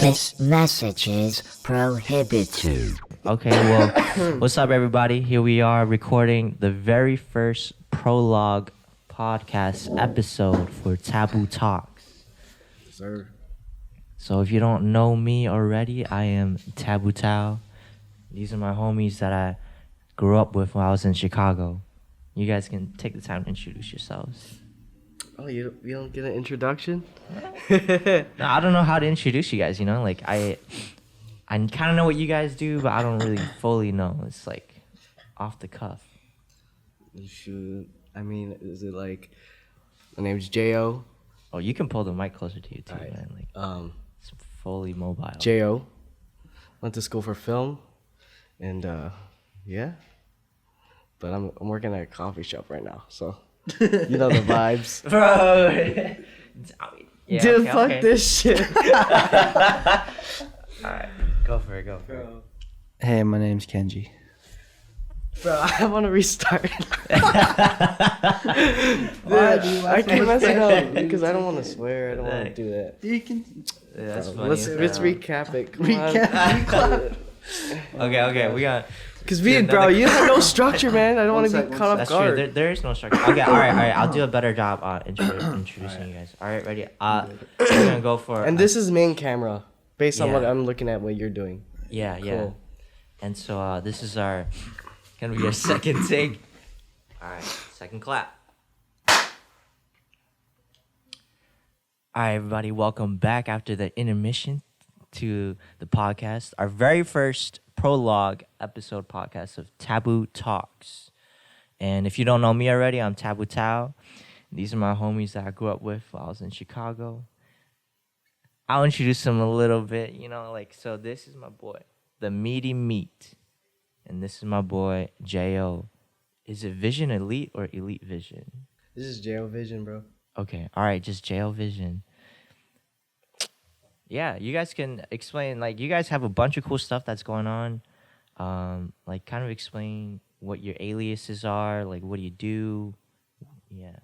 This message is prohibited. Okay, well, what's up, everybody? Here we are recording the very first Prologue podcast episode for Taboo Talks. Sir. So if you don't know me already, I am Taboo Tao. These are my homies that I grew up with when I was in Chicago. You guys can take the time to introduce yourselves. Oh, you don't get an introduction? No, I don't know how to introduce you guys, you know? Like, I kind of know what you guys do, but I don't really fully know. It's like off the cuff. Shoot. I mean, is it like, my name's J.O. Oh, you can pull the mic closer to you too, Right. man. Like, it's fully mobile. J.O. Went to school for film, and yeah. But I'm working at a coffee shop right now, so you know the vibes. Bro. Yeah, Dude, okay, fuck okay. this shit. Alright, go for it. Hey, my name's Kengi. Bro, I want to restart. Why, dude? I can't mess it up because I don't want to swear. I don't want to do that. You can. Yeah, that's Bro, funny. let's recap it. Come on. Okay, we got... Because Yeah, bro, you have no structure, man. I don't want to be caught off That's guard. true. There is no structure. Okay, all right. I'll do a better job introducing you guys. All right, ready? We're gonna go for. And this is main camera, based on Yeah. what I'm looking at, what you're doing. Yeah. Cool. And so this is gonna be our second take. All right, second clap. All right, everybody, welcome back after the intermission to the podcast. Our very first prologue episode podcast of Taboo Talks. And if you don't know me already, I'm Taboo Tao. These are my homies that I grew up with while I was in Chicago. I'll introduce them a little bit, so this is my boy, the Meaty Meat. And this is my boy, J.O. Is it Vision Elite or Elite Vision? This is J.O. Vision, bro. Okay, all right, just J.O. Vision. Yeah, you guys can explain, you guys have a bunch of cool stuff that's going on. Kind of explain what your aliases are, what do you do? Yeah.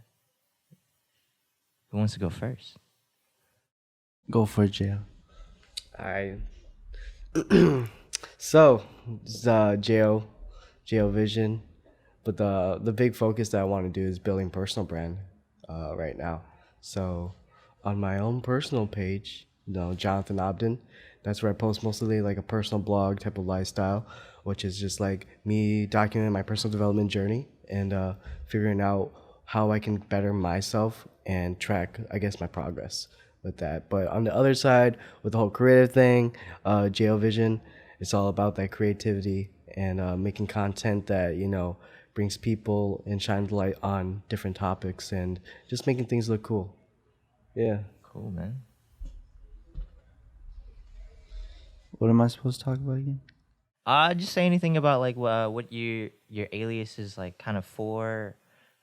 Who wants to go first? Go for it, J.O. Alright. So, this is J.O. Vision. But the big focus that I want to do is building personal brand right now. So, on my own personal page, Jonathan Obdin, that's where I post mostly a personal blog type of lifestyle, which is just me documenting my personal development journey and figuring out how I can better myself and track, I guess, my progress with that. But on the other side, with the whole creative thing, JL Vision, it's all about that creativity and making content that, brings people and shines light on different topics and just making things look cool. Yeah. Cool, man. What am I supposed to talk about again? Just say anything about what your alias is kind of for,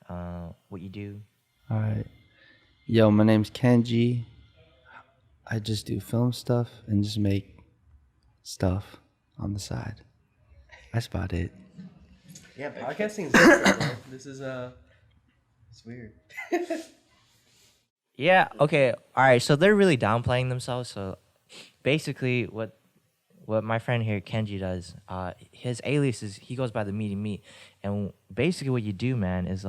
what you do. All right. Yo, my name's Kengi. I just do film stuff and just make stuff on the side. That's about it. Yeah, podcasting is different, bro. This is it's weird. Yeah, okay. All right, so they're really downplaying themselves. So basically what my friend here, Kenji, does, his alias is, he goes by the Meaty Meat. And basically what you do, man, is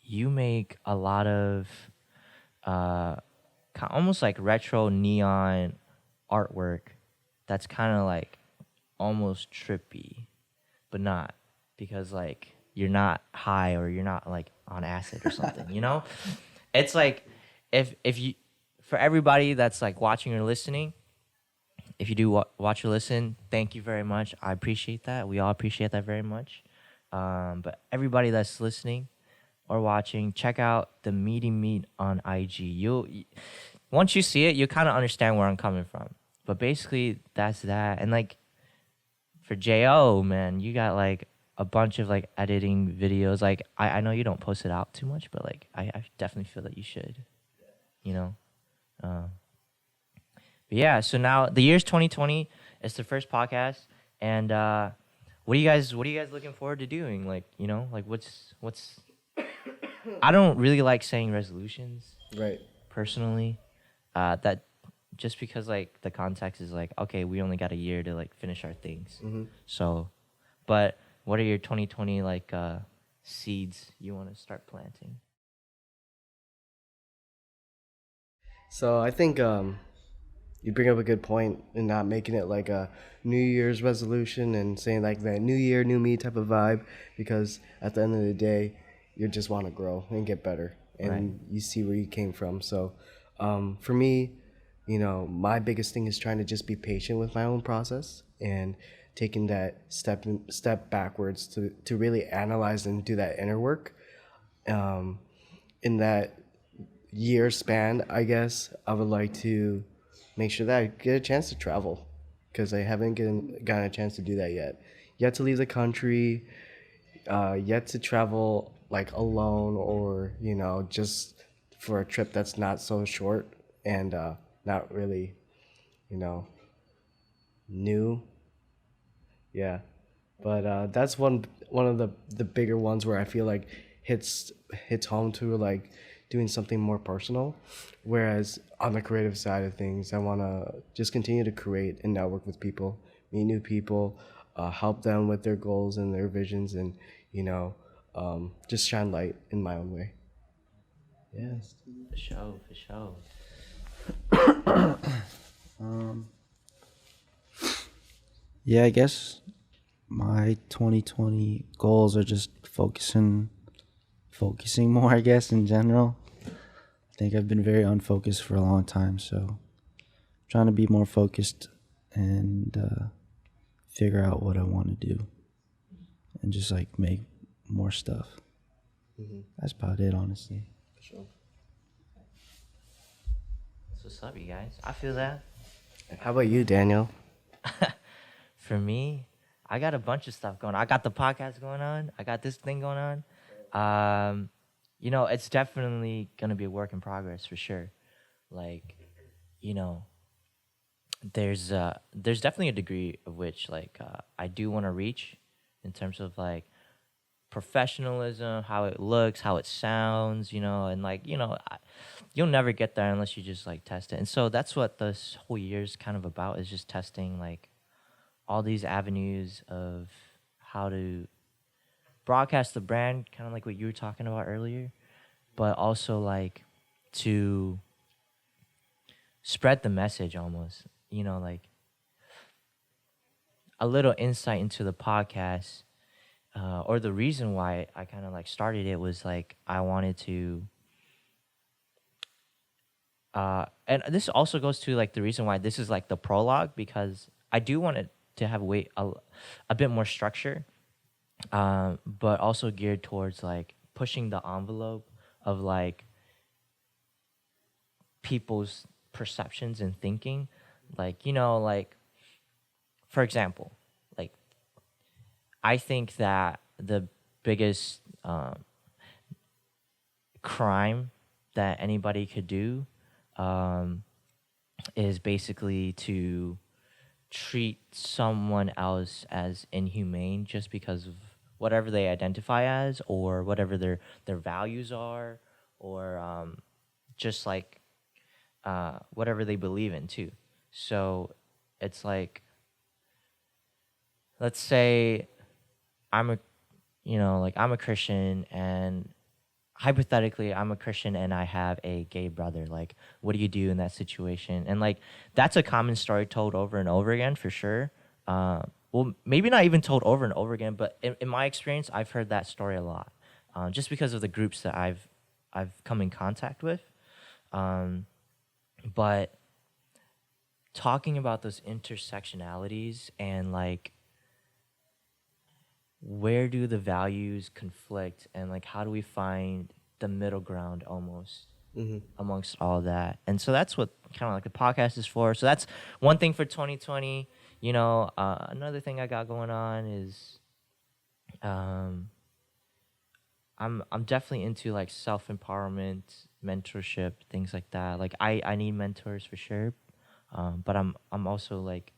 you make a lot of almost retro neon artwork that's kind of almost trippy, but not, because you're not high or you're not on acid or something, It's if you, for everybody that's watching or listening, if you do watch or listen, thank you very much. I appreciate that. We all appreciate that very much. But everybody that's listening or watching, check out the Meaty Meat on IG. Once you see it, you kind of understand where I'm coming from. But basically, that's that. And for J.O., man, you got a bunch of editing videos. I know you don't post it out too much, but I definitely feel that you should. But yeah, so now the year's 2020. It's the first podcast, and what are you guys looking forward to doing? What's I don't really like saying resolutions. Right. Personally, that just because like the context is like, okay, we only got a year to like finish our things. So, but what are your 2020 like seeds you want to start planting? So I think you bring up a good point in not making it like a New Year's resolution and saying like that New Year, new me type of vibe, because at the end of the day, you just want to grow and get better, and Right. you see where you came from. So for me, my biggest thing is trying to just be patient with my own process and taking that step backwards to really analyze and do that inner work. In that year span, I guess I would like to make sure that I get a chance to travel, because I haven't gotten a chance to do that yet. Yet to leave the country, yet to travel like alone, or just for a trip that's not so short and not really you know new. Yeah, but that's one of the bigger ones where I feel like hits home to like doing something more personal. Whereas on the creative side of things, I want to just continue to create and network with people, meet new people, help them with their goals and their visions, and just shine light in my own way. Yeah. For sure, for sure. Yeah, I guess my 2020 goals are just focusing more, I guess, in general. I think I've been very unfocused for a long time, so trying to be more focused and figure out what I want to do and just like make more stuff. That's about it, honestly. Sure. That's what's up, you guys. I feel that. How about you, Daniel? For me, I got a bunch of stuff going on. I got the podcast going on. I got this thing going on. It's definitely gonna be a work in progress for sure. Like, there's definitely a degree of which like I do want to reach in terms of like professionalism, how it looks, how it sounds, and like you'll never get there unless you just like test it. And so that's what this whole year is kind of about, is just testing like all these avenues of how to broadcast the brand, kind of like what you were talking about earlier, but also like to spread the message almost, like a little insight into the podcast, or the reason why I kind of like started it was like I wanted to, and this also goes to like the reason why this is like the prologue, because I do want it to have a bit more structure, but also geared towards like pushing the envelope of like people's perceptions and thinking. Like, like for example, like I think that the biggest crime that anybody could do is basically to treat someone else as inhumane just because of whatever they identify as, or whatever their values are, or just like whatever they believe in too. So it's like, let's say I'm a Christian, and hypothetically I'm a Christian and I have a gay brother. Like, what do you do in that situation? And like that's a common story told over and over again for sure. Well, maybe not even told over and over again, but in my experience, I've heard that story a lot, just because of the groups that I've come in contact with. But talking about those intersectionalities and like where do the values conflict, and like how do we find the middle ground almost amongst all that. And so that's what kind of like the podcast is for. So that's one thing for 2020. Another thing I got going on is I'm definitely into like self-empowerment, mentorship, things like that. Like I need mentors for sure. But I'm also like,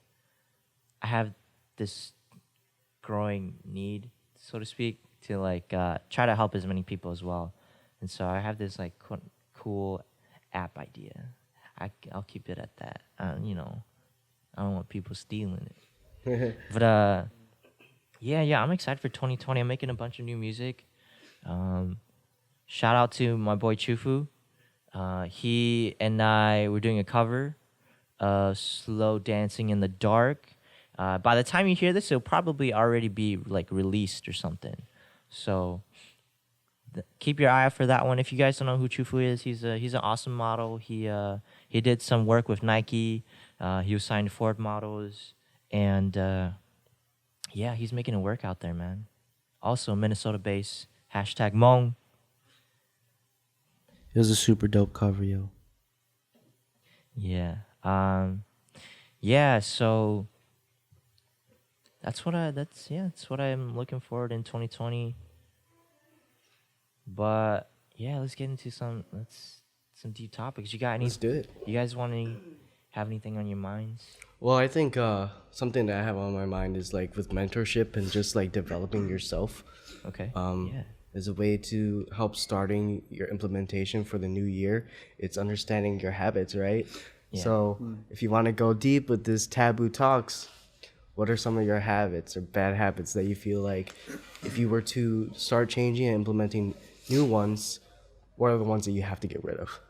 I have this growing need, so to speak, to like try to help as many people as well. And so I have this like cool app idea. I'll keep it at that. You know, I don't want people stealing it. But yeah, I'm excited for 2020. I'm making a bunch of new music. Shout out to my boy Chufu. He and I were doing a cover of Slow Dancing in the Dark. By the time you hear this, it'll probably already be like released or something. So keep your eye out for that one. If you guys don't know who Chufu is, he's an awesome model. He did some work with Nike. He was signed to Ford Models, and yeah, he's making it work out there, man. Also Minnesota based. #Mong. It was a super dope cover, yo. Yeah. Yeah, so that's what I'm looking forward in 2020. But yeah, let's get into some deep topics. You got any? Let's do it. You guys have anything on your minds? Well, I think something that I have on my mind is like with mentorship and just like developing yourself. Okay. Yeah. As a way to help starting your implementation for the new year. It's understanding your habits, right? Yeah. So if you want to go deep with this Taboo Talks, what are some of your habits or bad habits that you feel like if you were to start changing and implementing new ones, what are the ones that you have to get rid of?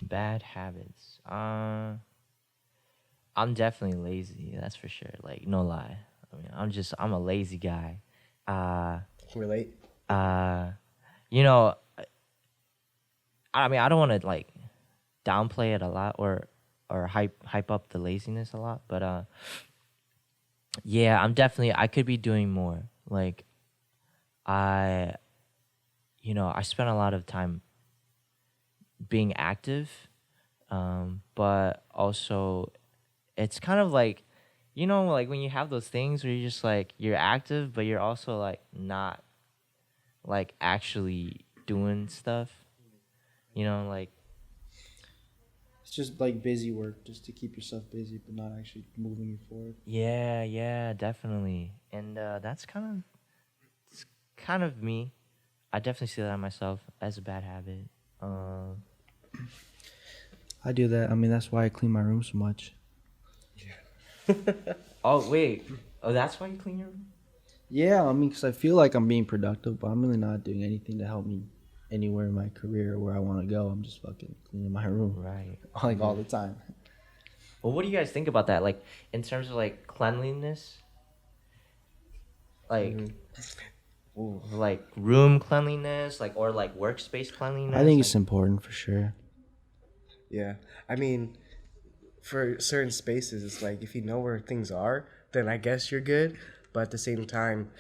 Bad habits. I'm definitely lazy. That's for sure. Like, no lie. I mean, I'm a lazy guy. Relate? You know, I mean, I don't want to like downplay it a lot or hype up the laziness a lot, but yeah, I could be doing more. Like, I spend a lot of time being active, but also it's kind of like, like when you have those things where you're just like, you're active, but you're also like not like actually doing stuff, like. It's just like busy work, just to keep yourself busy, but not actually moving you forward. Yeah, definitely. And it's kind of me. I definitely see that in myself as a bad habit. I do that. I mean, that's why I clean my room so much. Oh, wait. Oh, that's why you clean your room? Yeah, I mean, because I feel like I'm being productive, but I'm really not doing anything to help me anywhere in my career or where I want to go. I'm just fucking cleaning my room. Right. Like, all the time. Well, what do you guys think about that? Like, in terms of, like, cleanliness? Like, like room cleanliness, like, or, like, workspace cleanliness? I think like, it's important for sure. Yeah. I mean, for certain spaces, it's like if you know where things are, then I guess you're good. But at the same time,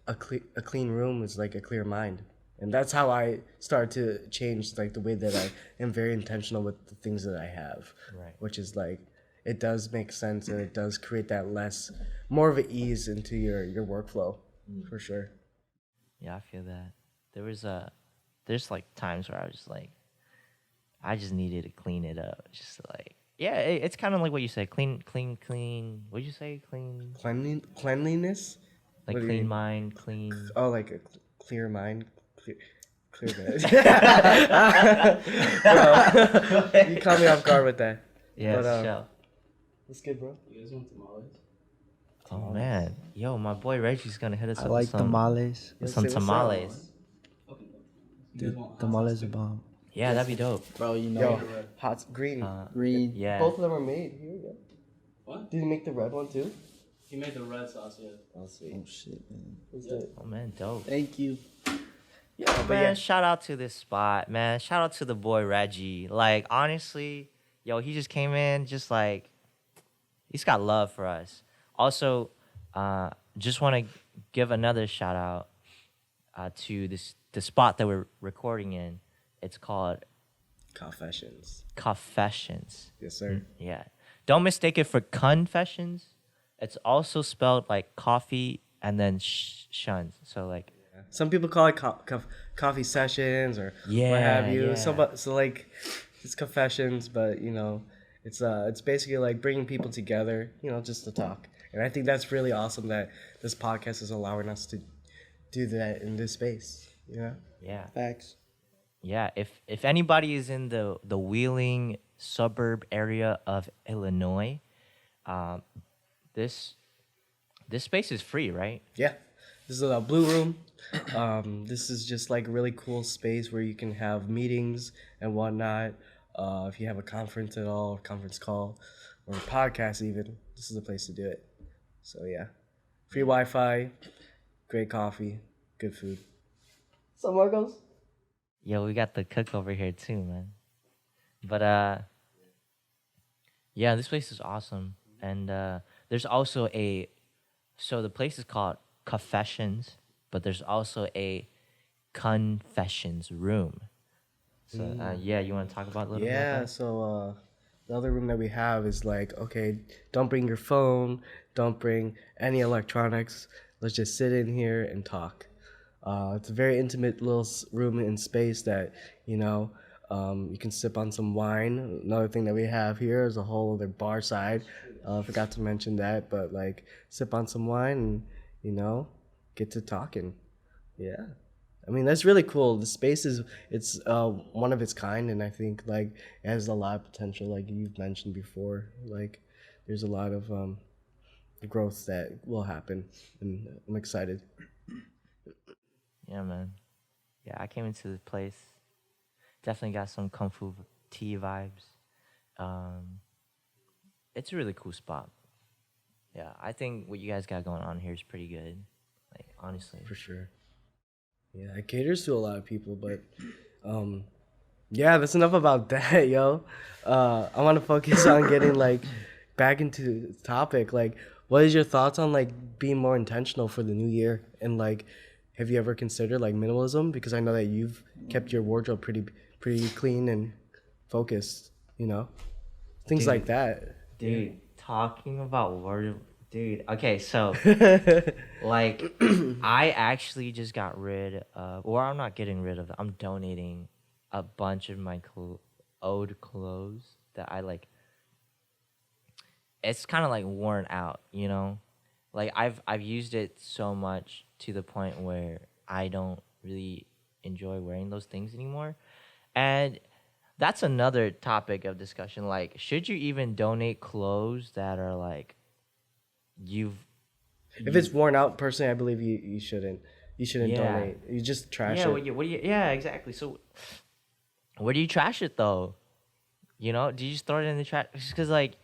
a clean room is like a clear mind. And that's how I start to change like the way that I am very intentional with the things that I have. Right. Which is like, it does make sense and it does create that more of an ease into your workflow, for sure. Yeah, I feel that. There's like times where I was just like, I just needed to clean it up. Just like, yeah, it's kind of like what you said, clean. What'd you say? Clean. Cleanliness? Like What do you clean mean? mind, clean. Oh, like a clear mind? Clear mind. Bro, you caught me off guard with that. Yeah, But, show. That's good, bro. You guys want tamales? Oh man, yo, my boy Reggie's gonna hit us I up like with some, tamales. with some Say what's up. tamales. Okay. You Dude, guys want hot tamales sauce are bomb. Yeah, that'd be dope. Bro, you know. Yo, hot green. Green. Yeah. Both of them are made. Here we go. What? Did you make the red one too? He made the red sauce, yeah. I'll see. Oh, shit, man. What's that? Oh man, dope. Thank you. Yo, man, shout out to this spot, man. Shout out to the boy Reggie. Like, honestly, yo, he just came in, just like, he's got love for us. Also, just want to give another shout out to the spot that we're recording in. It's called Coffeesessions. Coffeesessions. Yes, sir. Yeah. Don't mistake it for confessions. It's also spelled like coffee and then shuns. So like, Some people call it coffee sessions or what have you. Yeah. So like, it's confessions, but it's basically like bringing people together, just to talk. And I think that's really awesome that this podcast is allowing us to do that in this space. Yeah. Facts. yeah, if anybody is in the Wheeling suburb area of Illinois, um, this this space is free, right? Yeah, this is a blue room. This is just like a really cool space where you can have meetings and whatnot. If you have a conference at all, or conference call, or a podcast even, this is the place to do it. So yeah, free Wi-Fi, great coffee, good food. So Marcos? Yeah, we got the cook over here too, man. But yeah, this place is awesome, and there's also so the place is called Coffeesessions, but there's also a confessions room. So yeah, you want to talk about a little bit Yeah, about that? so the other room that we have is like, okay, don't bring your phone, don't bring any electronics. Let's just sit in here and talk. It's a very intimate little room and space that, you can sip on some wine. Another thing that we have here is a whole other bar side. Forgot to mention that, but like sip on some wine and, get to talking. Yeah. I mean, that's really cool. The space it's one of its kind, and I think like it has a lot of potential, like you've mentioned before. Like there's a lot of growth that will happen, and I'm excited. Yeah, man. Yeah, I came into the place. Definitely got some kung fu tea vibes. It's a really cool spot. Yeah, I think what you guys got going on here is pretty good. Like honestly. For sure. Yeah, it caters to a lot of people, but yeah, that's enough about that, yo. I want to focus on getting like back into the topic. Like, what is your thoughts on like being more intentional for the new year? And like, have you ever considered like minimalism? Because I know that you've kept your wardrobe pretty clean and focused. Things like that. Dude, talking about word, dude. Okay, so like, I actually just got rid of, or I'm not getting rid of. I'm donating a bunch of my old clothes that I like. It's kind of like worn out, you know. Like I've used it so much to the point where I don't really enjoy wearing those things anymore, and that's another topic of discussion. Like, should you even donate clothes that are like you've If it's worn out, personally, I believe you shouldn't. You shouldn't Yeah. donate. You just trash yeah, it. what do you yeah, exactly. So where do you trash it though? You know, do you just throw it in the trash? Because like,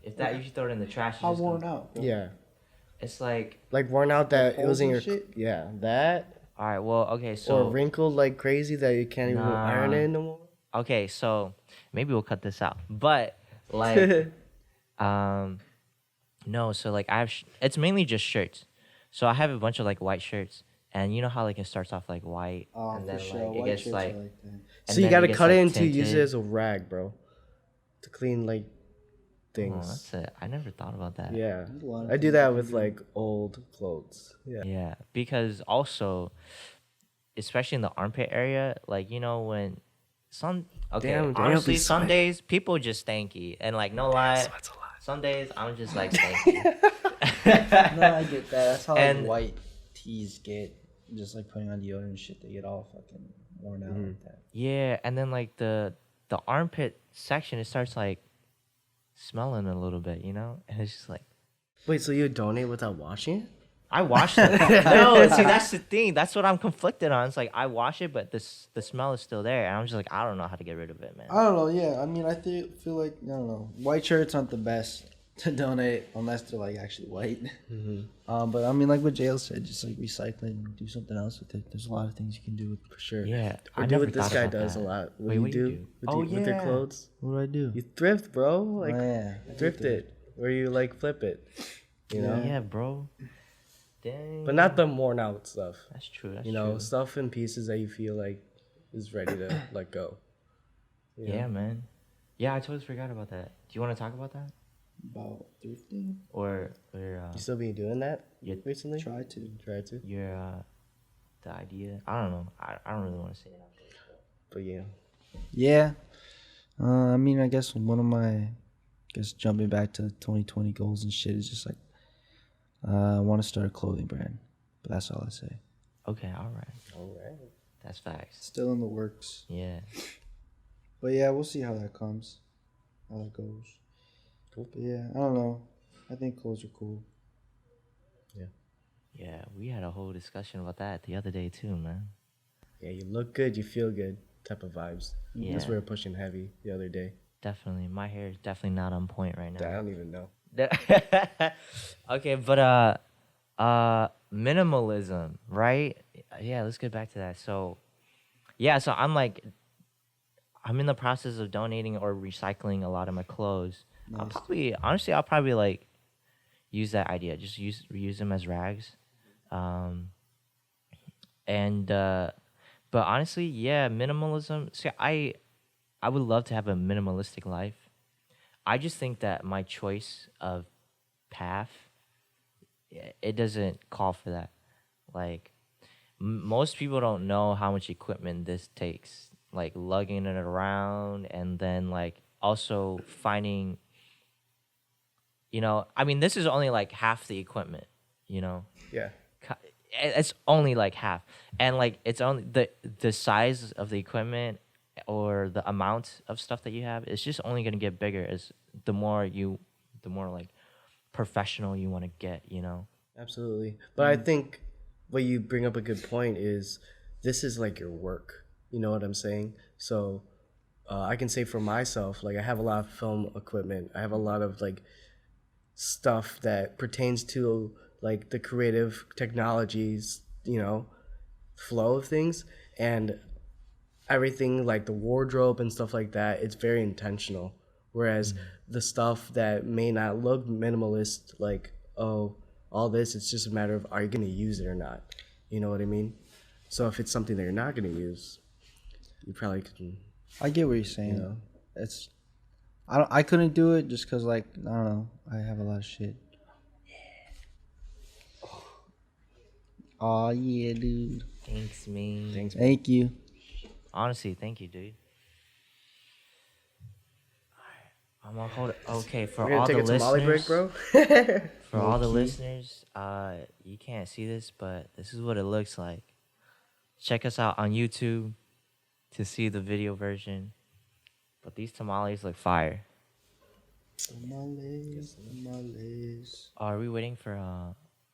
if that you should throw it in the trash, you How just go- worn out? Bro? Yeah, It's like, like worn out that it was in your holes and shit? yeah that all right, well, okay, so or wrinkled like crazy that you can't even Nah. iron it no more. okay, so maybe we'll cut this out. But like, no, so like it's mainly just shirts. So I have a bunch of like white shirts, and you know how like it starts off like white, Oh, and for then sure. like it White gets shirts are like, like that. and So you then gotta gets, cut like, it into use it tinted. as a rag, bro, to clean like Oh, things. that's it. I never thought about that. Yeah, There's a lot of I do things that you with can do. like old clothes. Yeah. Yeah, because also, especially in the armpit area, like you know when Damn, honestly, be some sweating. days people just stanky, and like no lie, Sweats a lot. some days I'm just like stanky. No, I get that. That's how And- like white tees get. Just like putting on deodorant and shit, they get all fucking worn out like that. Yeah, and then like the armpit section, it starts like smelling a little bit, you know, and it's just like Wait, so you donate without washing it? I washed it. No, see that's the thing. That's what I'm conflicted on. It's like I wash it, but the smell is still there, and I'm just like I don't know how to get rid of it, man. I don't know. Yeah, I mean, feel like I don't know. White shirts aren't the best to donate unless they're like actually white. But I mean, like what Jail said, just like recycling, do something else with it. There's a lot of things you can do with. For sure. Yeah, Or I do never what this thought guy about does that. a lot. What Wait, do you what do you do? do? With, Oh, with your yeah. clothes? What do I do? You thrift, bro. Like yeah, I thrift do it, or you like flip it. You know, Yeah, bro. Dang. but not the worn out stuff. That's true. That's You know, true. stuff in pieces that you feel like is ready to let go. You know? Yeah, man. Yeah, I totally forgot about that. Do you want to talk about that, About thrifting. or You still been doing that your recently? Try to. Try to. your the idea? I don't know. I don't really want to say it. But yeah. Yeah. I mean, I guess one of my, jumping back to 2020 goals and shit is just like, I want to start a clothing brand. But that's all I say. Okay, all right. All right. That's facts. Still in the works. Yeah. But yeah, we'll see how that comes. How that goes. Cool. But yeah, I don't know. I think clothes are cool. Yeah, we had a whole discussion about that the other day too, man. Yeah, you look good, you feel good type of vibes. Yeah. That's what we were pushing heavy the other day. Definitely. My hair is definitely not on point right I now. don't even know. Okay, but minimalism, right? Yeah, let's get back to that. So I'm in the process of donating or recycling a lot of my clothes. Nice. I'll probably like use that idea. Just reuse them as rags. But honestly, yeah, minimalism. See, I would love to have a minimalistic life. I just think that my choice of path, it doesn't call for that. Like, most people don't know how much equipment this takes. Like, lugging it around and then, like, also finding, this is only, like, half the equipment, Yeah. It's only, like, half. And, like, it's only the size of the equipment or the amount of stuff that you have, it's just only going to get bigger as the more like professional you want to get, Absolutely. But I think what you bring up a good point is this is like your work. You know what I'm saying? So I can say for myself, like I have a lot of film equipment. I have a lot of like stuff that pertains to like the creative technologies, flow of things. And everything like the wardrobe and stuff like that, it's very intentional. Whereas the stuff that may not look minimalist, like, oh, all this, it's just a matter of are you going to use it or not? You know what I mean? So if it's something that you're not going to use, you probably can. I get what you're saying. It's I couldn't do it just because, like, I don't know. I have a lot of shit. Oh, yeah, dude. Thanks, man. Thanks. Thank you. Honestly, thank you, dude. I'm gonna hold it. Okay, for We're all going to the take a tamale break, listeners, bro. for all the listeners, you can't see this, but this is what it looks like. Check us out on YouTube to see the video version. But these tamales look fire. Tamales. Are we waiting for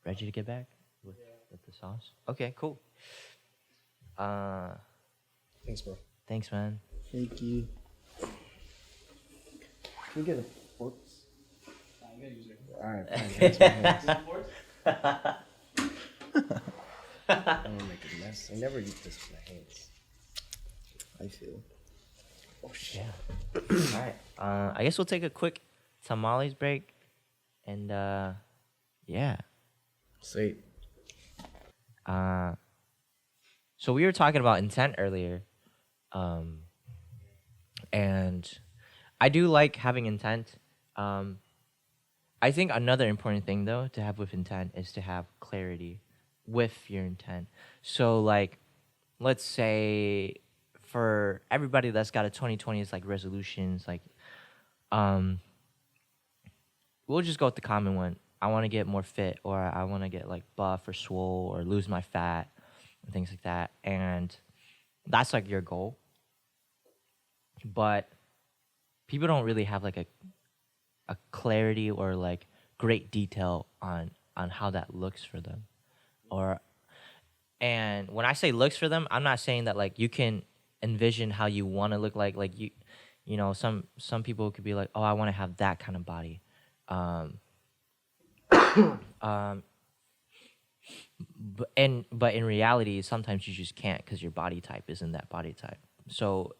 Reggie to get back with the sauce? Okay, cool. Thanks, bro. Thanks, man. Thank you. Can we get a fork? I gotta use it. All right, fine. Thanks, man. Forks? I don't make a mess. I never eat this with my hands. I feel. Oh, shit. Yeah. All right. I guess we'll take a quick tamales break. And, yeah. Sweet. So we were talking about intent earlier. And I do like having intent. I think another important thing, though, to have with intent is to have clarity with your intent. So, like, let's say for everybody that's got a 2020 is like resolutions, like, we'll just go with the common one. I want to get more fit, or I want to get like buff or swole or lose my fat and things like that. And that's like your goal. But people don't really have like a clarity or like great detail on how that looks for them. And when I say looks for them, I'm not saying that like you can envision how you want to look like some people could be like, oh, I want to have that kind of body. But in reality, sometimes you just can't because your body type isn't that body type. So,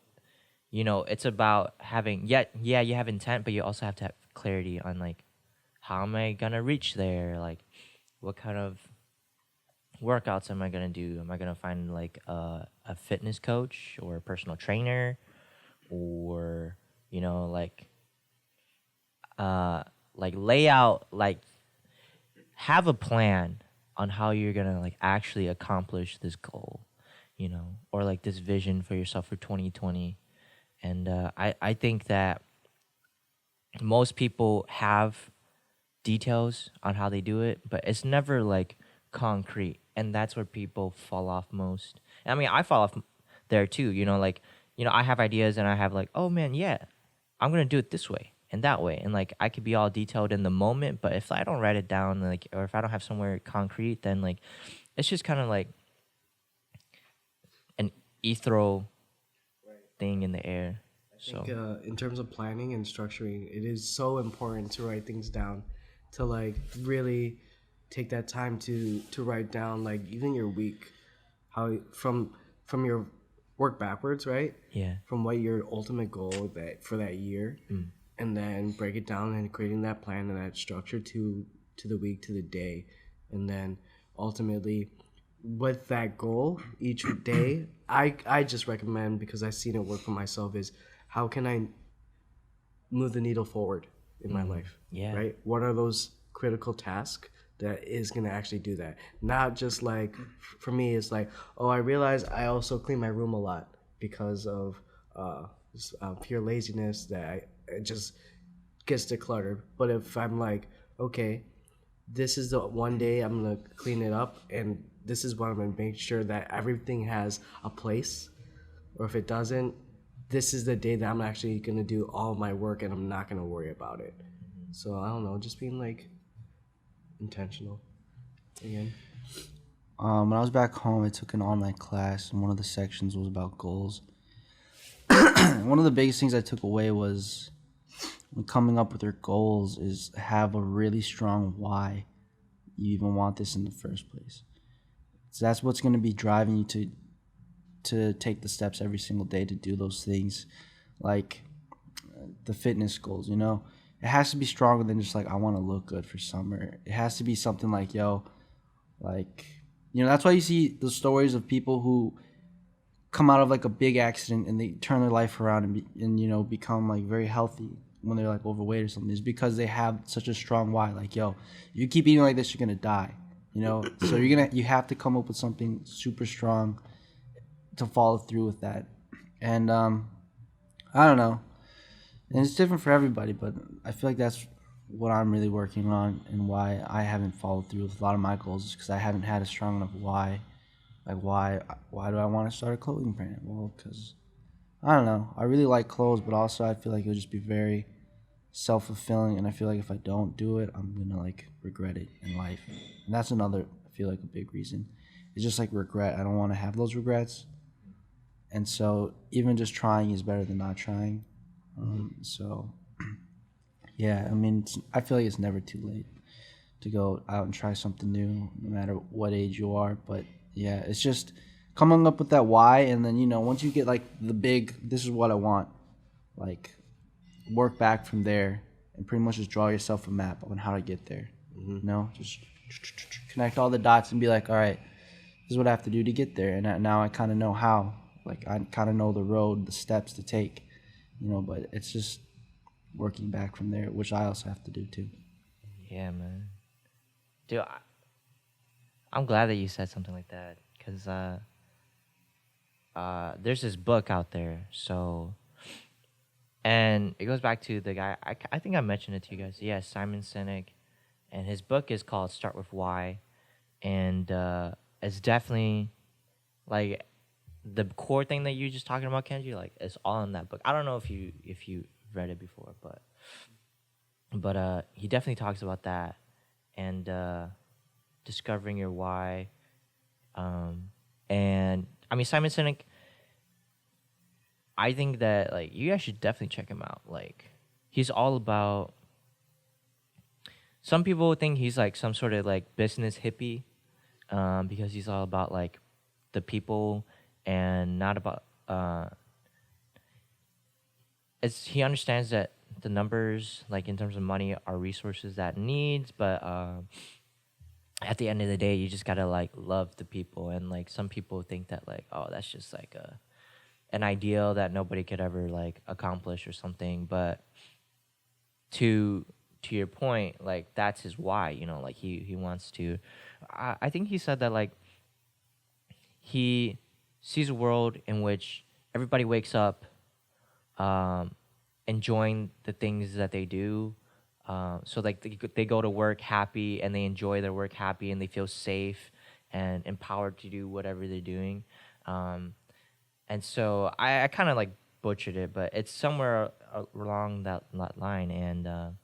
it's about having, you have intent, but you also have to have clarity on like, how am I gonna reach there? Like, what kind of workouts am I gonna do? Am I gonna find like a fitness coach or a personal trainer, or lay out, like, have a plan on how you're gonna like actually accomplish this goal, or like this vision for yourself for 2020. And I think that most people have details on how they do it, but it's never like concrete, and that's where people fall off most. And I mean, I fall off there too. You know, like, you know, I have ideas and I have like, oh man, yeah, I'm gonna do it this way and that way, and like I could be all detailed in the moment, but if I don't write it down, like, or if I don't have somewhere concrete, then like it's just kind of like an ethereal thing in the air. I think in terms of planning and structuring, it is so important to write things down, to like really take that time to write down like even your week, how from your work backwards, right? Yeah. From what your ultimate goal that for that year, and then break it down and creating that plan and that structure to the week, to the day, and then ultimately with that goal each day, I just recommend, because I've seen it work for myself, is how can I move the needle forward in my life? Yeah. Right? What are those critical tasks that is going to actually do that? Not just like, for me, it's like, oh, I realize I also clean my room a lot because of pure laziness, that it just gets decluttered. But if I'm like, okay, this is the one day I'm going to clean it up, and this is what I'm going to make sure that everything has a place, or if it doesn't, this is the day that I'm actually going to do all my work and I'm not going to worry about it. So I don't know, just being like intentional again. When I was back home, I took an online class, and one of the sections was about goals. One of the biggest things I took away was, when coming up with your goals, is have a really strong why you even want this in the first place. So that's what's going to be driving you to take the steps every single day to do those things, like the fitness goals, you know. It has to be stronger than just like, I want to look good for summer. It has to be something like, yo, like, you know, that's why you see the stories of people who come out of like a big accident and they turn their life around and you know, become like very healthy when they're like overweight or something, is because they have such a strong why. Like, yo, if you keep eating like this, you're gonna die, you know. So you have to come up with something super strong to follow through with that. And I don't know, and it's different for everybody, but I feel like that's what I'm really working on, and why I haven't followed through with a lot of my goals, is because I haven't had a strong enough why. Like, why do I want to start a clothing brand? Well, because I don't know, I really like clothes, but also I feel like it would just be very self-fulfilling, and I feel like if I don't do it, I'm gonna like regret it in life. And that's another, I feel like, a big reason. It's just like regret. I don't want to have those regrets, and so even just trying is better than not trying. So yeah, I mean, I feel like it's never too late to go out and try something new, no matter what age you are. But yeah, it's just coming up with that why, and then, you know, once you get like the big, this is what I want, like, work back from there and pretty much just draw yourself a map on how to get there. You know, just connect all the dots and be like, all right, this is what I have to do to get there, and now I kind of know how. Like, I kind of know the road, the steps to take, you know. But it's just working back from there, which I also have to do too. Yeah, man. Dude, I'm glad that you said something like that, because there's this book out there, so, and it goes back to the guy, I think I mentioned it to you guys. Yeah, Simon Sinek, and his book is called Start With Why, and it's definitely, like, the core thing that you're just talking about, Kenji, like, it's all in that book. I don't know if you read it before, but he definitely talks about that, and discovering your why. And I mean, Simon Sinek, I think that, like, you guys should definitely check him out. Like, he's all about, some people think he's like some sort of like business hippie, because he's all about like the people and not about he understands that the numbers, like in terms of money, are resources that needs, but at the end of the day, you just gotta like love the people. And like some people think that like, oh, that's just like an ideal that nobody could ever like accomplish or something. But to your point, like, that's his why, you know, like he wants to, I think he said that like he sees a world in which everybody wakes up enjoying the things that they do. So like they go to work happy, and they enjoy their work happy, and they feel safe and empowered to do whatever they're doing. And so I kind of like butchered it, but it's somewhere along that line. And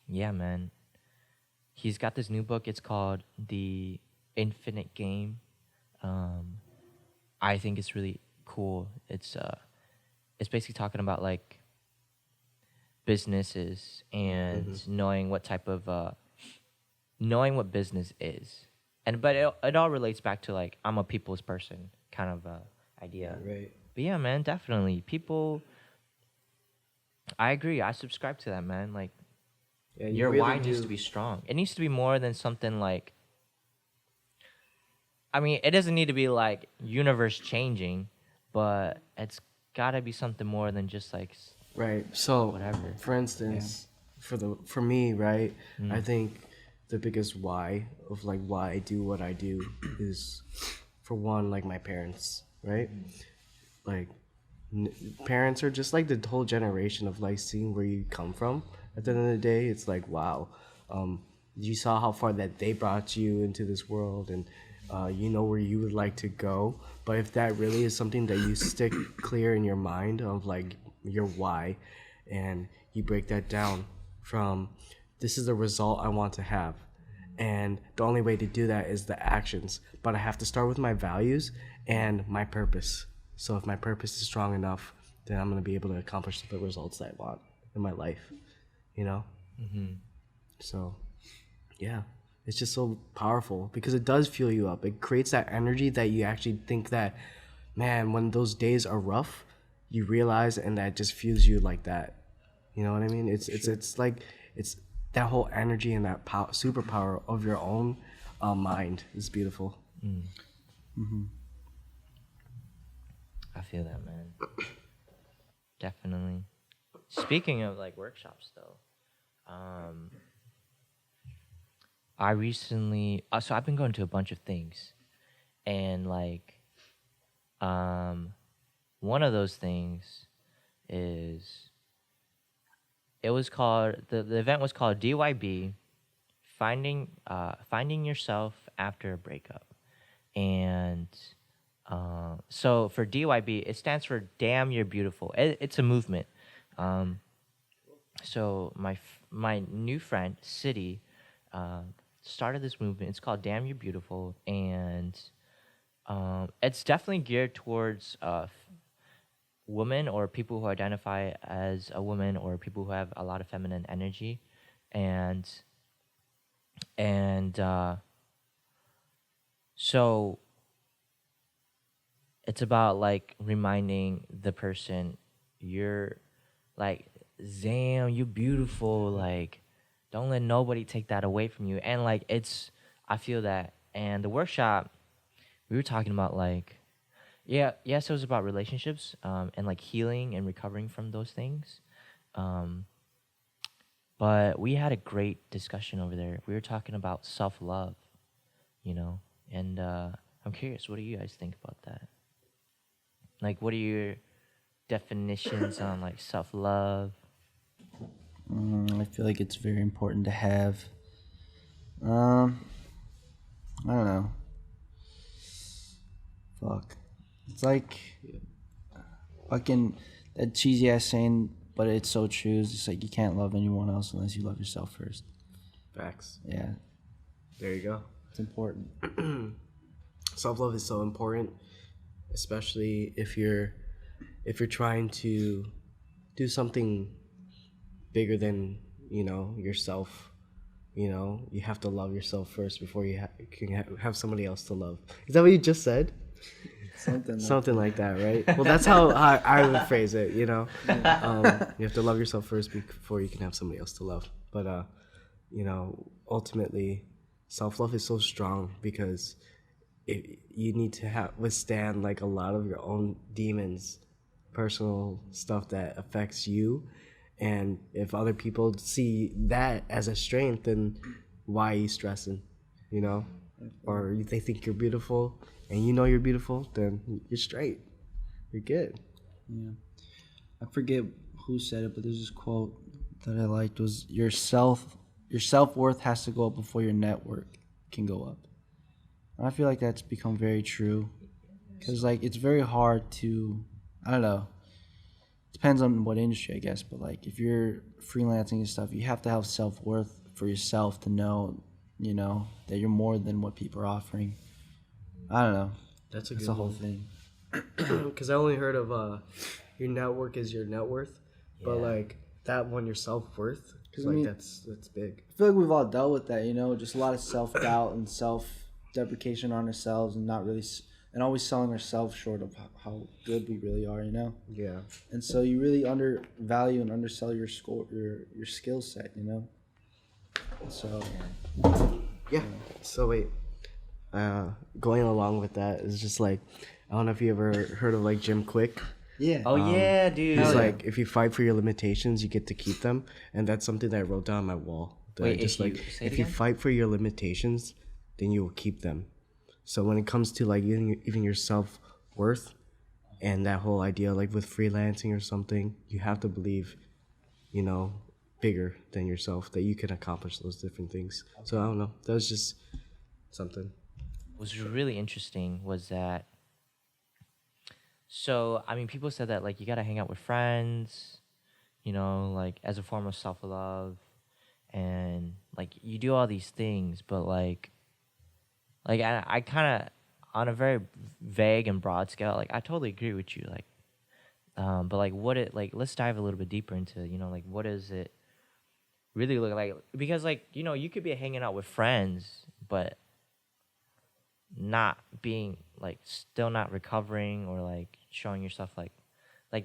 yeah, man, he's got this new book. It's called The Infinite Game. I think it's really cool. It's basically talking about like businesses and knowing what type of knowing what business is. But it all relates back to like I'm a people's person kind of idea. Right. But yeah, man, definitely people. I agree. I subscribe to that, man. Like Yeah, you your really why do. needs to be strong. It needs to be more than something like. I mean, it doesn't need to be like universe changing, but it's gotta be something more than just like. Right. So, Whatever. for instance, for me, right, I think the biggest why of like why I do what I do is, for one, like my parents, right? Like, parents are just like the whole generation of like seeing where you come from. At the end of the day, it's like, wow, you saw how far that they brought you into this world, and you know where you would like to go. But if that really is something that you stick clear in your mind of like your why, and you break that down from this is the result I want to have, and the only way to do that is the actions, but I have to start with my values and my purpose. So if my purpose is strong enough, then I'm going to be able to accomplish the results that I want in my life, you know? So yeah, it's just so powerful because it does fuel you up. It creates that energy that you actually think that, man, when those days are rough, you realize, and that just fuels you like that. You know what I mean? It's like it's that whole energy and that superpower of your own mind is beautiful. I feel that, man. Definitely. Speaking of like workshops, though, I recently so I've been going to a bunch of things, and like, one of those things is it was called the event was called DYB, finding yourself after a breakup, and so for DYB it stands for Damn You're Beautiful. It's a movement. So my new friend City started this movement. It's called Damn You're Beautiful, and it's definitely geared towards women or people who identify as a woman or people who have a lot of feminine energy, and so it's about like reminding the person you're like, damn, you're beautiful. Like, don't let nobody take that away from you. And like, I feel that. And the workshop, we were talking about like, yes, it was about relationships and like healing and recovering from those things. But we had a great discussion over there. We were talking about self-love, and I'm curious, what do you guys think about that? Like, what are your definitions on like self-love? I feel like it's very important to have. I don't know. Fuck. It's like fucking that cheesy ass saying, but it's so true. It's just like you can't love anyone else unless you love yourself first. Facts. Yeah, There you go. it's important. Self-love is so important, especially if you're trying to do something bigger than yourself. You have to love yourself first before you can have somebody else to love. Is that what you just said? Something like that, right? Well, that's how I would phrase it. You have to love yourself first before you can have somebody else to love. But ultimately, self-love is so strong because you need to withstand like a lot of your own demons, personal stuff that affects you. And if other people see that as a strength, then why are you stressing? Or they think you're beautiful and you're beautiful, then you're straight. You're good. Yeah, I forget who said it, but there's this quote that I liked was your self-worth has to go up before your network can go up. And I feel like that's become very true because like it's very hard to, I don't know, depends on what industry, I guess, but like if you're freelancing and stuff, you have to have self-worth for yourself to know, you know, that you're more than what people are offering. I don't know. That's a It's good a whole one. thing. Because I only heard of your network is your net worth, but Yeah. like that one, your self worth. 'Cause, Like I mean- that's big. I feel like we've all dealt with that, you know, just a lot of self-doubt and self-deprecation on ourselves and not really, and always selling ourselves short of how good we really are, you know? Yeah. And so you really undervalue and undersell your skill set, you know? So, Yeah. So wait, going along with that is just like, I don't know if you ever heard of like Jim Kwik. yeah. Oh yeah, dude. He's Hell yeah. like, if you fight for your limitations, you get to keep them, and that's something that I wrote down on my wall. That Wait, I just if you- like, say it if you again? fight for your limitations, then you will keep them. So when it comes to like even your self worth, and that whole idea like with freelancing or something, you have to believe, you know, bigger than yourself that you can accomplish those different things. So I don't know. That was just something. What was really interesting was that, so I mean, people said that like you gotta hang out with friends, you know, like as a form of self-love, and like you do all these things, but like I kind of, on a very vague and broad scale, like I totally agree with you, like but like what it, like let's dive a little bit deeper into, you know, like what does it really look like? Because like, you know, you could be hanging out with friends but not being like, still not recovering, or like showing yourself like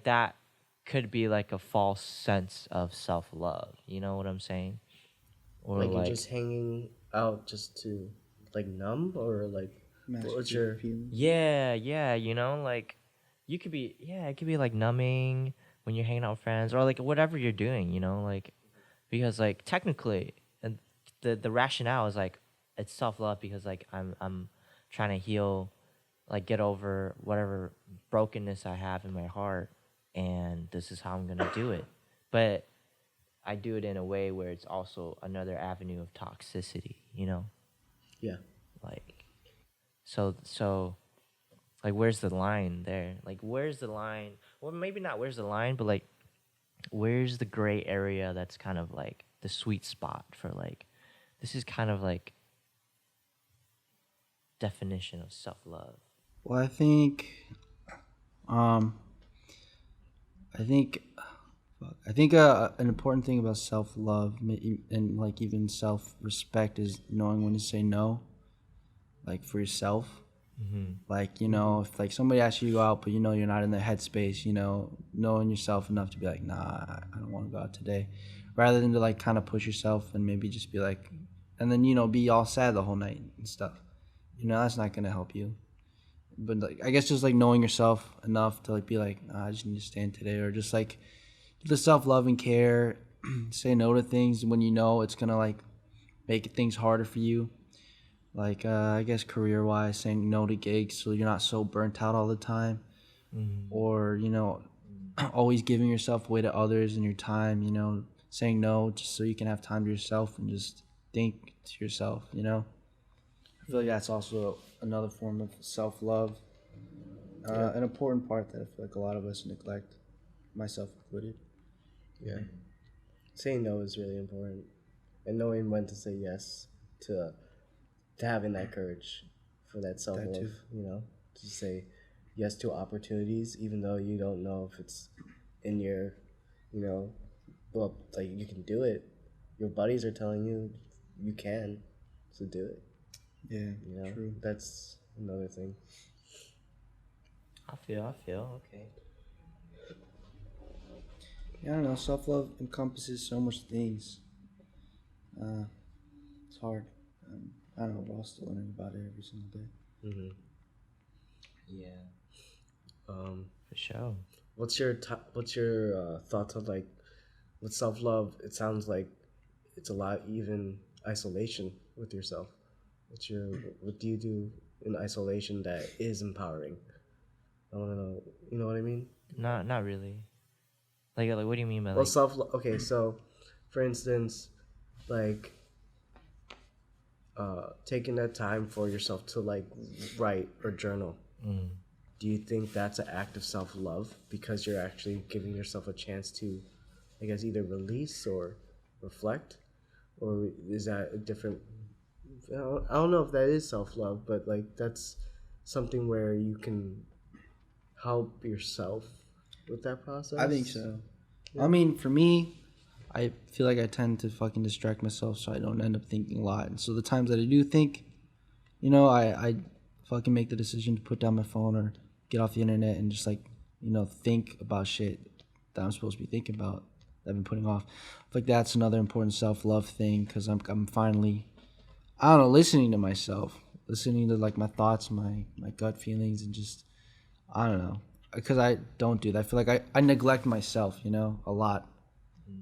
that could be like a false sense of self-love, you know what I'm saying? Or Like you're just hanging out just to like numb, or like what's your feeling? yeah, you know, like you could be, yeah, it could be like numbing when you're hanging out with friends, or like whatever you're doing, you know, like, because like technically, and the rationale is like it's self-love, because like I'm trying to heal, like get over whatever brokenness I have in my heart, and this is how I'm gonna do it. But I do it in a way where it's also another avenue of toxicity, you know? yeah. Like, so like where's the line there? Like where's the line? Well, maybe not where's the line, but like where's the gray area that's kind of like the sweet spot for like, this is kind of like definition of self-love. Well, I think an important thing about self-love and like even self-respect is knowing when to say no, like for yourself. Like, you know, if like somebody asks you to go out, but you know you're not in the headspace, you know, knowing yourself enough to be like, nah, I don't want to go out today, rather than to like kind of push yourself and maybe just be like, and then, you know, be all sad the whole night and stuff. You know, that's not gonna help you. But like, I guess just like knowing yourself enough to like be like, nah, I just need to stand today, or just like the self-love and care, say no to things when you know it's gonna like make things harder for you. Like I guess career-wise, saying no to gigs so you're not so burnt out all the time, or you know, always giving yourself away to others and your time. You know, saying no just so you can have time to yourself and just think to yourself. You know, I feel like that's also another form of self-love, an important part that I feel like a lot of us neglect, myself included. Yeah. Saying no is really important, and knowing when to say yes to having that courage for that self love. too. You know, to say yes to opportunities, even though you don't know if it's in your, you know, well, like you can do it. Your buddies are telling you you can, so do it. Yeah, You know, true. that's another thing. I feel, okay. Yeah, I don't know. Self-love encompasses so much things. It's hard. I don't know, but I'm still learning about it every single day. Yeah, Um, for sure. what's your thoughts on like with self love? It sounds like it's a lot even isolation with yourself. What do you do in isolation that is empowering? I want to know. You know what I mean? Not really. Like what do you mean by Well, like? okay, so for instance, like taking that time for yourself to like write or journal. do you think that's an act of self-love because you're actually giving yourself a chance to, I guess, either release or reflect? Or is that a different... I don't know if that is self-love, but like that's something where you can help yourself with that process? I think so. Yeah. I mean, for me, I feel like I tend to fucking distract myself so I don't end up thinking a lot. And so the times that I do think, you know, I fucking make the decision to put down my phone or get off the internet and just like, you know, think about shit that I'm supposed to be thinking about that I've been putting off. I feel like that's another important self-love thing because I'm finally, I don't know, listening to myself, listening to like my thoughts, my gut feelings, and just, I don't know, because I don't do that. I feel like I neglect myself, you know, a lot.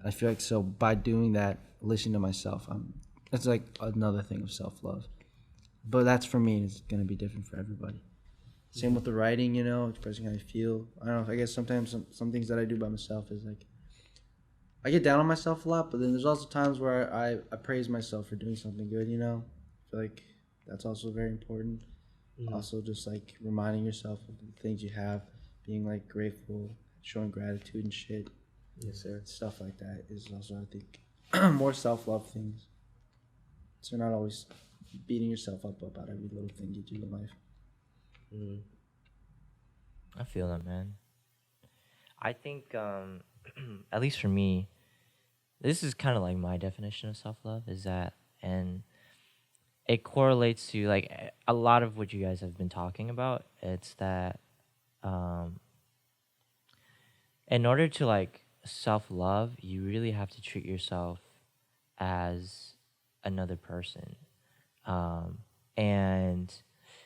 I feel like so by doing that, listening to myself, it's like another thing of self-love. But that's for me. It's gonna be different for everybody. Same with the writing, you know, expressing how I feel. I don't know. I guess sometimes some things that I do by myself is like I get down on myself a lot, but then there's also times where I praise myself for doing something good. You know, I feel like that's also very important. Also, just like reminding yourself of the things you have, being like grateful, showing gratitude and shit. Yes, sir. Stuff like that is also, I think, more self-love things. So you're not always beating yourself up about every little thing you do in life. I feel that, man. I think, at least for me, this is kind of like my definition of self-love is that, and it correlates to like a lot of what you guys have been talking about. It's that, in order to like self-love, you really have to treat yourself as another person. And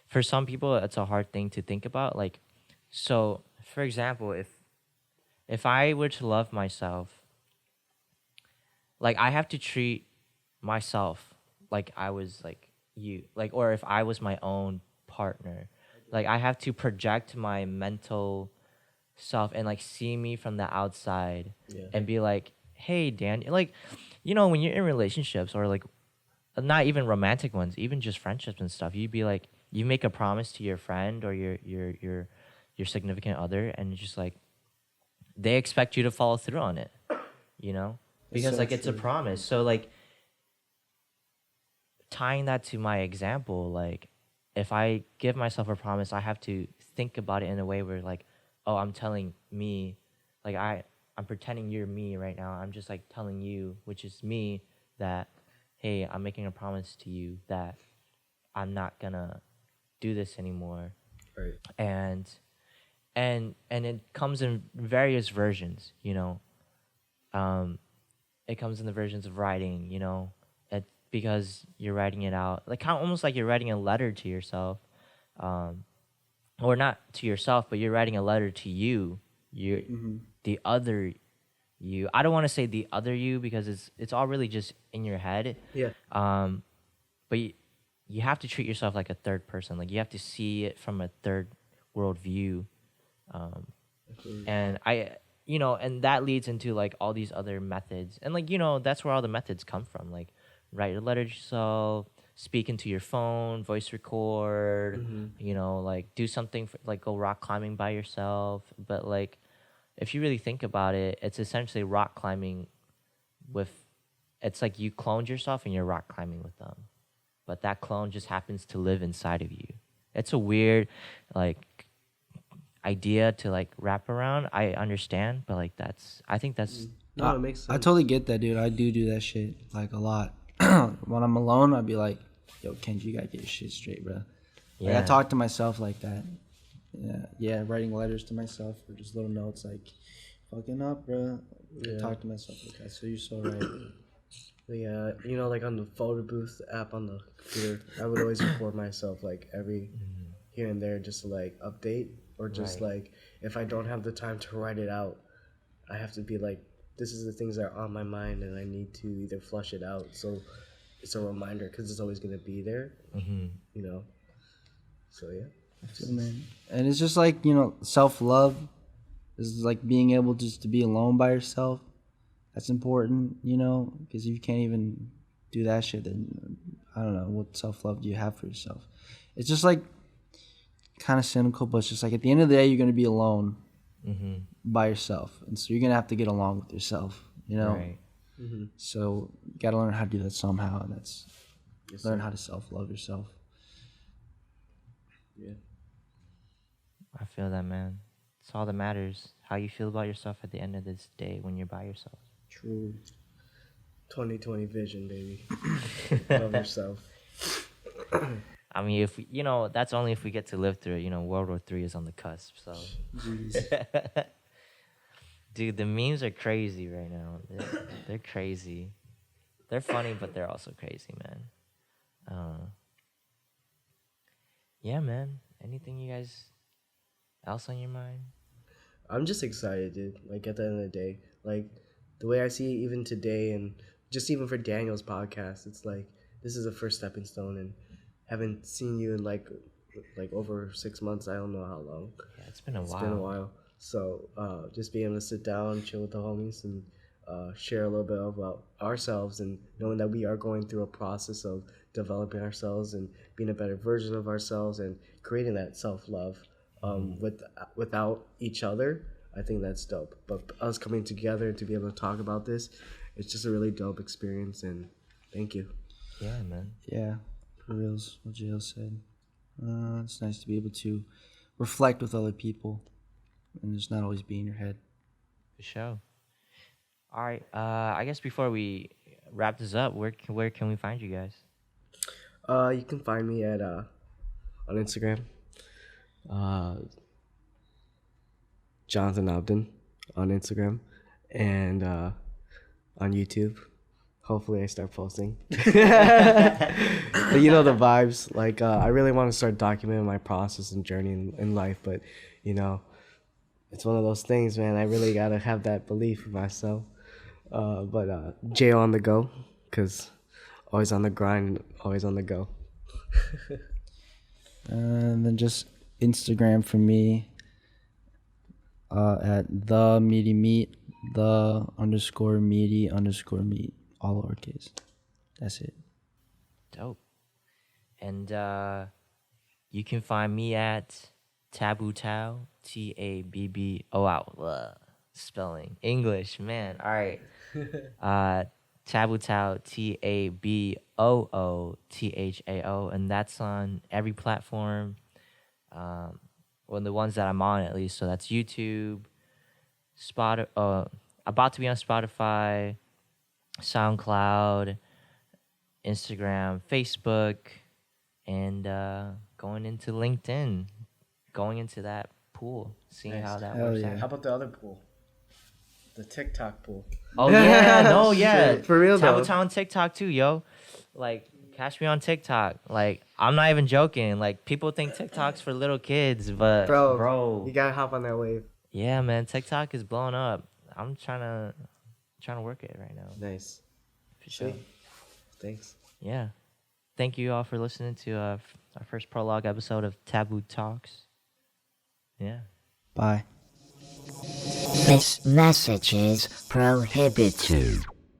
for some people, it's a hard thing to think about. Like, so for example, if I were to love myself, like I have to treat myself like I was like you, like, or if I was my own partner, like I have to project my mental self and like see me from the outside and be like, hey, Dan, like, you know, when you're in relationships or like not even romantic ones, even just friendships and stuff, you'd be like, you make a promise to your friend or your significant other, and it's just like they expect you to follow through on it, you know, because like it's a promise. So like tying that to my example, like if I give myself a promise, I have to think about it in a way where like, oh, I'm telling me, like I'm pretending you're me right now. I'm just like telling you, which is me, that, hey, I'm making a promise to you that I'm not gonna do this anymore. Right. And it comes in various versions, you know. It comes in the versions of writing, you know, because you're writing it out, like kind of almost like you're writing a letter to yourself, or not to yourself, but you're writing a letter to you, the other you. I don't want to say the other you because it's all really just in your head. Yeah. But you have to treat yourself like a third person. Like you have to see it from a third world view. And and that leads into like all these other methods. And like, you know, that's where all the methods come from. Like write a letter to yourself, speak into your phone, voice record, you know, like do something like go rock climbing by yourself. But like, if you really think about it, it's essentially rock climbing it's like you cloned yourself and you're rock climbing with them. But that clone just happens to live inside of you. It's a weird, like, idea to, like, wrap around. I understand, but, like, I think that's... No, it makes sense. I totally get that, dude. I do that shit, like, a lot. When I'm alone, I'd be like, yo, Kenji, you gotta get your shit straight, bro. Yeah. Like, I talk to myself like that. Yeah, writing letters to myself or just little notes like, fucking up, bro. Yeah. Talk to myself like that. So you're so right. Yeah, you know, like on the photo booth app on the computer, I would always record myself like every here and there just to like update or just like if I don't have the time to write it out, I have to be like, this is the things that are on my mind and I need to either flush it out. So it's a reminder because it's always going to be there, you know? So yeah. I feel, man. And it's just like, you know, self-love is like being able just to be alone by yourself. That's important, you know, because if you can't even do that shit, then I don't know, what self-love do you have for yourself? It's just like kind of cynical, but it's just like at the end of the day, you're gonna be alone Mm-hmm. by yourself, and so you're gonna have to get along with yourself. You know. Right. So you gotta learn how to do that somehow, and that's Yes, learn sir. how to self-love yourself. Yeah. I feel that, man. It's all that matters. How you feel about yourself at the end of this day when you're by yourself. True. 2020 vision, baby. Love yourself. I mean, if you know, that's only if we get to live through it. You know, World War III is on the cusp. So, dude, the memes are crazy right now. They're crazy. They're funny, but they're also crazy, man. Yeah, man. Anything you guys else on your mind? I'm just excited, dude. Like, at the end of the day, like, the way I see it even today, and just even for Daniel's podcast, it's like, this is the first stepping stone, and haven't seen you in, like over 6 months. I don't know how long. Yeah, it's been a It's while. been a while. So, just being able to sit down, chill with the homies, and share a little bit about ourselves, and knowing that we are going through a process of developing ourselves and being a better version of ourselves and creating that self-love without each other, I think that's dope. But us coming together and to be able to talk about this, it's just a really dope experience, and thank you. Yeah, man. Yeah, for reals, what Jill said. It's nice to be able to reflect with other people and just not always be in your head. For sure. All right. I guess before we wrap this up, where can we find you guys? You can find me at on Instagram, Jonathan Obdin on Instagram, and on YouTube. Hopefully I start posting. But you know the vibes. Like, I really want to start documenting my process and journey in life, but you know, it's one of those things, man. I really gotta have that belief in myself. But J on the go, cause always on the grind, always on the go. And then just Instagram for me at the meaty meat, the _meaty_meat, all lowercase. That's it. Dope. And you can find me at TabooTalks, TABBO. Spelling English, man. All right. TabooTalks, TABOOTHAO, and that's on every platform. Well, the ones that I'm on at least. So that's YouTube, about to be on Spotify, SoundCloud, Instagram, Facebook, and going into LinkedIn, going into that pool, seeing Nice. how that Hell works yeah. How out. about the other pool? The TikTok pool. Oh yeah, no, yeah, Shit, for real though. Taboo on TikTok too, yo. Like, catch me on TikTok. Like, I'm not even joking. Like, people think TikTok's for little kids, but bro, You gotta hop on that wave. yeah, man, TikTok is blowing up. I'm trying to work it right now. Nice. For sure. Thanks. Yeah. Thank you all for listening to our first prologue episode of Taboo Talks. Yeah. Bye. This message is prohibited.